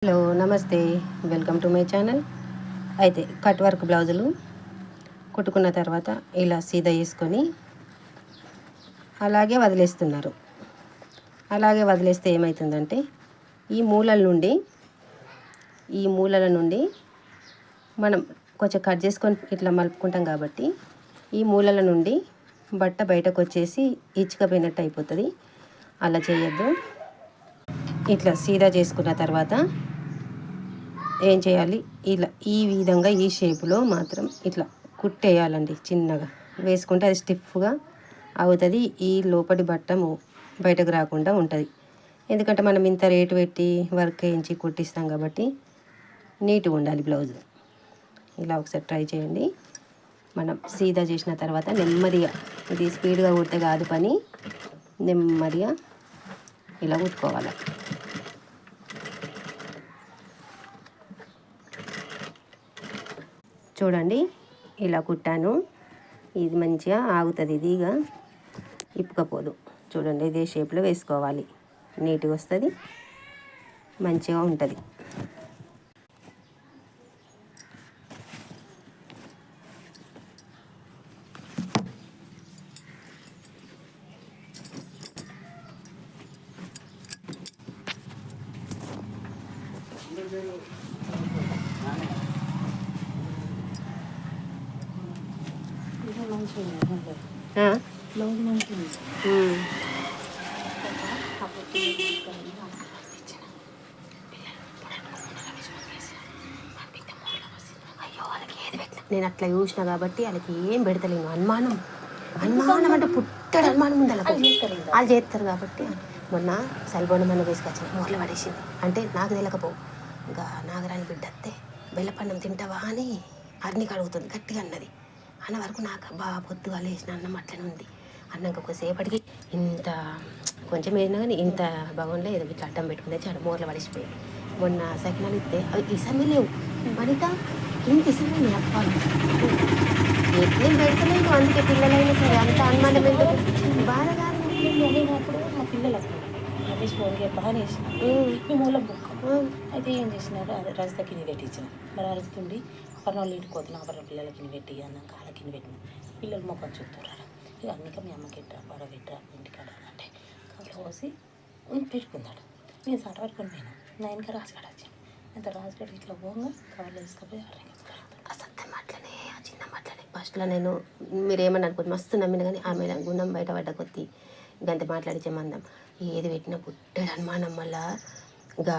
Hello నమస్తే, welcome to my channel. అయితే cut work బ్లౌజులు కుట్టుకున్న తర్వాత ఇలా సీదా వేసుకొని అలాగే వదిలేస్తున్నారు. అలాగే వదిలేస్తే ఏమవుతుందంటే ఈ మూలల నుండి మనం కొంచెం కట్ చేసుకొని ఇట్లా మలుపుకుంటాం కాబట్టి ఈ మూలల నుండి బట్ట బయటకు వచ్చేసి ఇచ్చుకపోయినట్టు అయిపోతుంది. అలా చేయొద్దు. ఇట్లా సీదా చేసుకున్న తర్వాత ఏం చేయాలి, ఇలా ఈ విధంగా ఈ షేపులో మాత్రం ఇట్లా కుట్టేయాలండి. చిన్నగా వేసుకుంటే అది స్టిఫ్గా అవుతుంది. ఈ లోపటి బట్టము బయటకు రాకుండా ఉంటుంది. ఎందుకంటే మనం ఇంత రేటు పెట్టి వర్క్ వేయించి కుట్టిస్తాం కాబట్టి నీట్గా ఉండాలి బ్లౌజ్. ఇలా ఒకసారి ట్రై చేయండి. మనం సీదా చేసిన తర్వాత నెమ్మదిగా, ఇది స్పీడ్గా కుడితే కాదు పని, నెమ్మదిగా ఇలా కుట్టుకోవాలి. చూడండి, ఇలా కుట్టాను. ఇది మంచిగా ఆగుతుంది, ఇదిగా ఇప్పుకపోదు. చూడండి, ఇదే షేప్లో వేసుకోవాలి. నీట్గా వస్తుంది, మంచిగా ఉంటుంది. నేను అట్లా చూసిన కాబట్టి వాళ్ళకి ఏం పెడతలేను. అనుమానం అంటే పుట్టడు అనుమానం ఉంది వాళ్ళకి. వాళ్ళు చేస్తారు కాబట్టి. మొన్న సల్బోనం అన్న వేసుకొచ్చిన మూరలు పడేసింది. అంటే నాకు తెలియకపోవు, ఇంకా నాగరాని బిడ్డ అత్తే బెల్లపన్నం తింటావా అని అర్నికి అడుగుతుంది. గట్టిగా అన్నది. అన్న వరకు నాకు బాగా పొద్దుగా లేచిన అన్నం అట్లనే ఉంది. అన్నాక ఒకసేపటికి ఇంత కొంచెం వేసినా కానీ ఇంత బాగుండే, ఏదో ఇట్లా అడ్డం పెట్టుకుంది. చాలా మూరలు పడిసిపోయాయి. మొన్న సకినాలు ఇస్తే అవి ఇసమే లేవు. వనిత ఇంత ఇసమే లేవు అప్పాలు. ఎట్లేం పెడతలేను. అందుకే పిల్లలైనా సరే అంత అనుమానం ఎందుకు బాగా కాదు. అప్పుడు మా పిల్లలకు రమేష్ ఫోన్కి బాగా వేసిన మేము ఊళ్ళో బుక్ అయితే ఏం చేసినారు, అదే రజితకి కింద పెట్టించిన. మరి అరుస్తుండి పర్వాళ్ళు ఇంటికి పోతున్నా, పర్వాళ్ళ పిల్లలకి కింద పెట్టి అన్నాక వాళ్ళ కింద పెట్టిన. పిల్లలు మొక్కలు చూస్తున్నారు. ఇక అన్నిక మీ అమ్మకి ఎట్రా పడబెట్టరా ఇంటికాడ అంటే కవర్ పోసి పెట్టుకున్నాడు. నేను సట పట్టుకొని పోయినా. నా వెనక రాజుగాడు వచ్చాను. అంత రాజుగాడు ఇట్లా పోగా కవర్లో తీసుకుపోయి అసత్యం అట్లనే, ఆ చిన్న మాటలనే. ఫస్ట్లో నేను మీరేమని అనుకోండి మస్తు నమ్మిన, కానీ ఆమె గుణం బయట పడ్డ కొద్దీ ఇంకంత మాట్లాడించే మందం ఏది పెట్టినా పుట్టాడు అనుమానం. వల్ల ఇంకా